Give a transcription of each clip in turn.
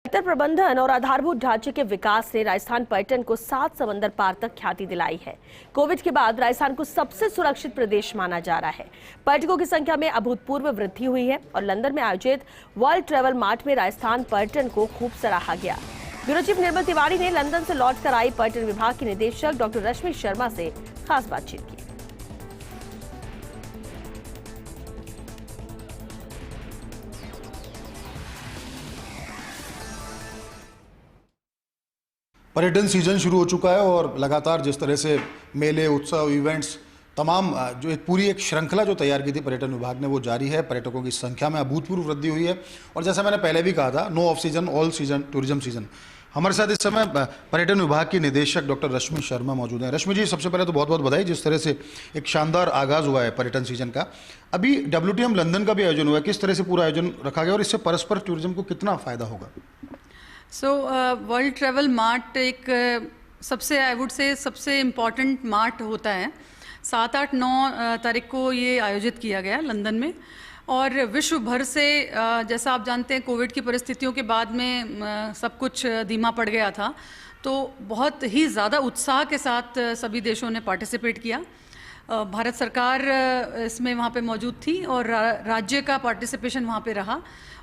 बेहतर प्रबंधन और आधारभूत ढांचे के विकास ने राजस्थान पर्यटन को 7 समंदर पार तक ख्याति दिलाई है। कोविड के बाद राजस्थान को सबसे सुरक्षित प्रदेश माना जा रहा है। पर्यटकों की संख्या में अभूतपूर्व वृद्धि हुई है और लंदन में आयोजित वर्ल्ड ट्रैवल मार्ट में राजस्थान पर्यटन को खूब सराहा गया। ब्यूरो चीफ निर्मल तिवारी ने लंदन से लौट कर आई पर्यटन विभाग की निदेशक डॉक्टर रश्मि शर्मा से खास बातचीत की। पर्यटन सीजन शुरू हो चुका है और लगातार जिस तरह से मेले, उत्सव, इवेंट्स तमाम जो पूरी एक श्रृंखला जो तैयार की थी पर्यटन विभाग ने, वो जारी है। पर्यटकों की संख्या में अभूतपूर्व वृद्धि हुई है और जैसा मैंने पहले भी कहा था, no off season all season tourism season. हमारे साथ इस समय पर्यटन विभाग की निदेशक डॉक्टर रश्मि शर्मा मौजूद हैं। रश्मि जी, सबसे पहले तो बहुत बहुत बधाई, जिस तरह से एक शानदार आगाज़ हुआ है पर्यटन सीजन का। अभी WTM लंदन का भी आयोजन हुआ है, किस तरह से पूरा आयोजन रखा गया और इससे परस्पर टूरिज्म को कितना फ़ायदा होगा? वर्ल्ड ट्रैवल मार्ट एक सबसे आई वुड से सबसे इम्पॉर्टेंट मार्ट होता है। 7, 8, 9 तारीख को ये आयोजित किया गया लंदन में और विश्व भर से जैसा आप जानते हैं कोविड की परिस्थितियों के बाद में सब कुछ धीमा पड़ गया था, तो बहुत ही ज़्यादा उत्साह के साथ सभी देशों ने पार्टिसिपेट किया। भारत सरकार इसमें वहाँ पे मौजूद थी और राज्य का पार्टिसिपेशन वहाँ पे रहा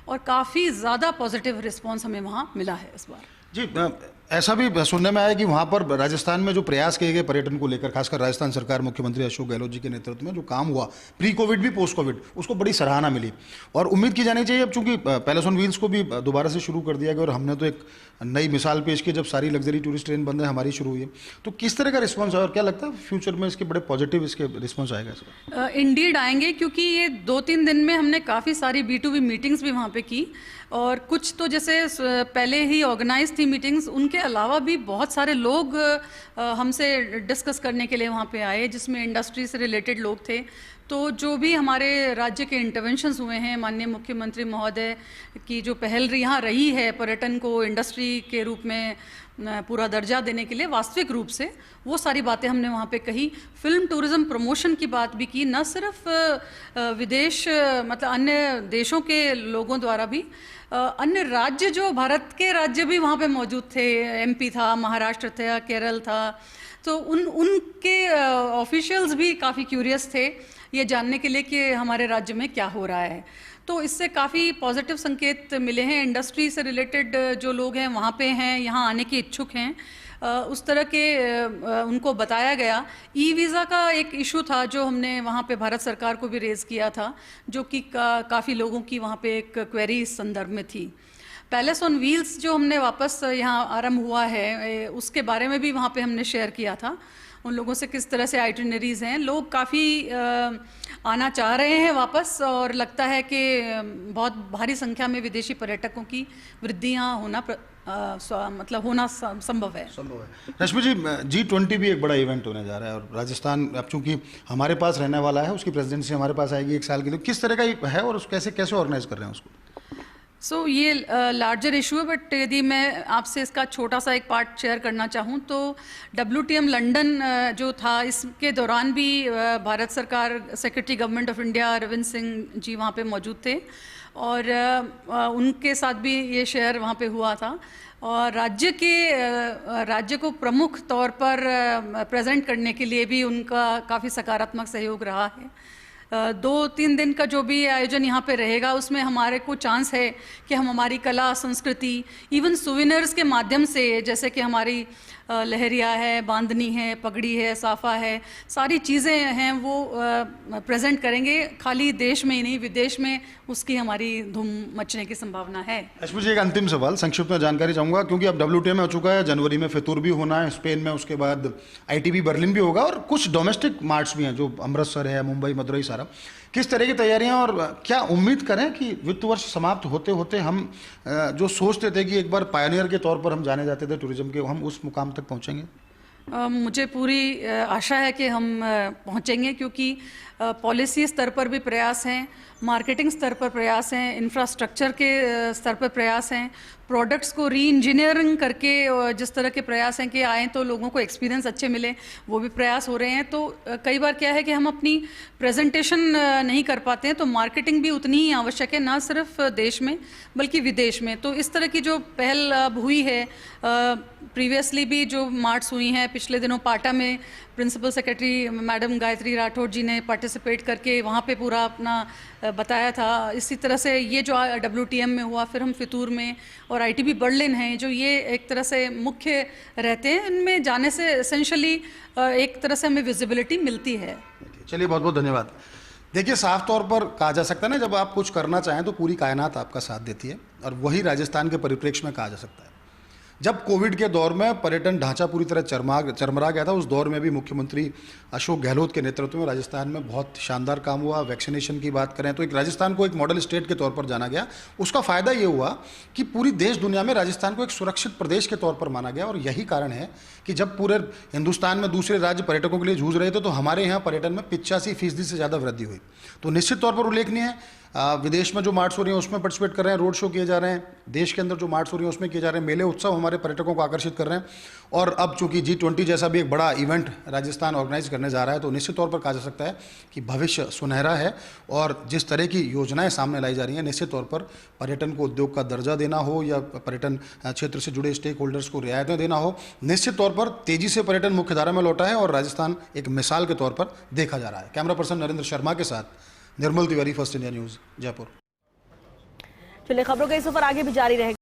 और काफ़ी ज़्यादा पॉजिटिव रिस्पांस हमें वहाँ मिला है इस बार। जी, ऐसा भी सुनने में आया कि वहाँ पर राजस्थान में जो प्रयास किए गए पर्यटन को लेकर, खासकर राजस्थान सरकार, मुख्यमंत्री अशोक गहलोत जी के नेतृत्व में जो काम हुआ प्री कोविड भी पोस्ट कोविड, उसको बड़ी सराहना मिली और उम्मीद की जानी चाहिए। अब चूंकि पैलेस ऑन व्हील्स को भी दोबारा से शुरू कर दिया गया और हमने तो एक नई मिसाल पेश की जब सारी लग्जरी टूरिस्ट ट्रेन बंद है, हमारी शुरू हुई है, तो किस तरह का रिस्पॉन्स है और क्या लगता है फ्यूचर में इसके बड़े पॉजिटिव इसके रिस्पॉन्स आएगा इसका? इंडीड आएंगे, क्योंकि ये 2-3 दिन में हमने काफ़ी सारी B2B मीटिंग्स भी वहाँ पे की और कुछ तो जैसे पहले ही ऑर्गेनाइज थी मीटिंग्स, उनके अलावा भी बहुत सारे लोग हमसे डिस्कस करने के लिए वहाँ पे आए, जिसमें इंडस्ट्री से रिलेटेड लोग थे। तो जो भी हमारे राज्य के इंटरवेंशंस हुए हैं, माननीय मुख्यमंत्री महोदय की जो पहल यहाँ रही है पर्यटन को इंडस्ट्री के रूप में पूरा दर्जा देने के लिए, वास्तविक रूप से वो सारी बातें हमने वहाँ पे कही। फिल्म टूरिज़्म प्रमोशन की बात भी की, न सिर्फ विदेश मतलब अन्य देशों के लोगों द्वारा भी, अन्य राज्य जो भारत के राज्य भी वहाँ पे मौजूद थे। MP था, महाराष्ट्र था, केरल था, तो उनके ऑफिशियल्स भी काफ़ी क्यूरियस थे ये जानने के लिए कि हमारे राज्य में क्या हो रहा है। तो इससे काफ़ी पॉजिटिव संकेत मिले हैं। इंडस्ट्री से रिलेटेड जो लोग हैं वहाँ पे हैं, यहाँ आने के इच्छुक हैं, उस तरह के उनको बताया गया। वीज़ा का एक इशू था जो हमने वहाँ पे भारत सरकार को भी रेज़ किया था, जो कि काफ़ी लोगों की वहाँ पे एक क्वेरी इस संदर्भ में थी। पैलेस ऑन व्हील्स जो हमने वापस यहाँ आरंभ हुआ है, उसके बारे में भी वहाँ पे हमने शेयर किया था उन लोगों से, किस तरह से आइटिनरीज हैं। लोग काफ़ी आना चाह रहे हैं वापस और लगता है कि बहुत भारी संख्या में विदेशी पर्यटकों की वृद्धि यहाँ होना मतलब होना संभव है। रश्मि जी, G20 भी एक बड़ा इवेंट होने जा रहा है और राजस्थान अब चूंकि हमारे पास रहने वाला है, उसकी प्रेसिडेंसी हमारे पास आएगी 1 साल के लिए, किस तरह का है और कैसे कैसे ऑर्गेनाइज कर रहे हैं उसको? ये लार्जर इशू है, बट यदि मैं आपसे इसका छोटा सा एक पार्ट शेयर करना चाहूँ तो WTM लंदन जो था, इसके दौरान भी भारत सरकार secretary government of India Ravindra Singh ji वहाँ पे मौजूद थे और उनके साथ भी ये शेयर वहाँ पे हुआ था और राज्य को प्रमुख तौर पर प्रेजेंट करने के लिए भी उनका काफ़ी सकारात्मक सहयोग रहा है। 2-3 दिन का जो भी आयोजन यहाँ पे रहेगा, उसमें हमारे को चांस है कि हम हमारी कला, संस्कृति, इवन सुविनर्स के माध्यम से, जैसे कि हमारी लहरिया है, बांधनी है, पगड़ी है, साफा है, सारी चीज़ें हैं वो प्रेजेंट करेंगे। खाली देश में ही नहीं, विदेश में उसकी हमारी धूम मचने की संभावना है। रश्मि जी, एक अंतिम सवाल, संक्षिप्त में जानकारी चाहूँगा, क्योंकि अब WTM हो चुका है, जनवरी में फितूर भी होना है स्पेन में, उसके बाद ITB बर्लिन भी होगा और कुछ डोमेस्टिक मार्ट्स भी हैं जो अमृतसर है, मुंबई, मदुरई, सारा। किस तरह की तैयारियां और क्या उम्मीद करें कि वित्त वर्ष समाप्त होते होते हम जो सोचते थे कि एक बार पायनियर के तौर पर हम जाने जाते थे टूरिज्म के, हम उस मुकाम तक पहुंचेंगे? मुझे पूरी आशा है कि हम पहुंचेंगे, क्योंकि पॉलिसी स्तर पर भी प्रयास हैं, मार्केटिंग स्तर पर प्रयास हैं, इंफ्रास्ट्रक्चर के स्तर पर प्रयास हैं, प्रोडक्ट्स को री इंजीनियरिंग करके जिस तरह के प्रयास हैं कि आएँ तो लोगों को एक्सपीरियंस अच्छे मिले, वो भी प्रयास हो रहे हैं। तो कई बार क्या है कि हम अपनी प्रेजेंटेशन नहीं कर पाते हैं, तो मार्केटिंग भी उतनी ही आवश्यक है, ना सिर्फ देश में बल्कि विदेश में। तो इस तरह की जो पहल अब हुई है, प्रीवियसली भी जो मार्ट्स हुई हैं, पिछले दिनों पाटा में principal secretary madam Gayatri Rathore ji ने पार्टिसिपेट करके वहाँ पे पूरा अपना बताया था। इसी तरह से ये जो WTM में हुआ, फिर हम फितूर में और ITB बर्लिन हैं, जो ये एक तरह से मुख्य रहते हैं, इनमें जाने से एसेंशली एक तरह से हमें विजिबिलिटी मिलती है। चलिए, बहुत बहुत धन्यवाद। देखिए, साफ तौर पर कहा जा सकता है ना, जब आप कुछ करना चाहें तो पूरी कायनात आपका साथ देती है, और वही राजस्थान के परिप्रेक्ष्य में कहा जा सकता है। जब कोविड के दौर में पर्यटन ढांचा पूरी तरह चरमरा गया था, उस दौर में भी मुख्यमंत्री अशोक गहलोत के नेतृत्व में राजस्थान में बहुत शानदार काम हुआ। वैक्सीनेशन की बात करें तो एक राजस्थान को एक मॉडल स्टेट के तौर पर जाना गया। उसका फ़ायदा ये हुआ कि पूरी देश दुनिया में राजस्थान को एक सुरक्षित प्रदेश के तौर पर माना गया, और यही कारण है कि जब पूरे हिंदुस्तान में दूसरे राज्य पर्यटकों के लिए जूझ रहे थे, तो हमारे यहाँ पर्यटन में 85% से ज़्यादा वृद्धि हुई। तो निश्चित तौर पर उल्लेखनीय है। विदेश में जो मार्ट्स हो रही हैं उसमें पार्टिसिपेट कर रहे हैं, रोड शो किए जा रहे हैं, देश के अंदर जो मार्ट्स हो रही हैं उसमें किए जा रहे हैं, मेले उत्सव हमारे पर्यटकों को आकर्षित कर रहे हैं। और अब चूंकि G20 जैसा भी एक बड़ा इवेंट राजस्थान ऑर्गेनाइज करने जा रहा है, तो निश्चित तौर पर कहा जा सकता है कि भविष्य सुनहरा है। और जिस तरह की योजनाएं सामने लाई जा रही हैं, निश्चित तौर पर पर्यटन को उद्योग का दर्जा देना हो या पर्यटन क्षेत्र से जुड़े स्टेक होल्डर्स को रियायतें देना हो, निश्चित तौर पर तेजी से पर्यटन मुख्यधारा में लौटा है और राजस्थान एक मिसाल के तौर पर देखा जा रहा है। कैमरा पर्सन नरेंद्र शर्मा के साथ Nirmal Tiwari, First India news, Jaipur. चलिए, खबरों का इस सफर आगे भी जारी रहेगा।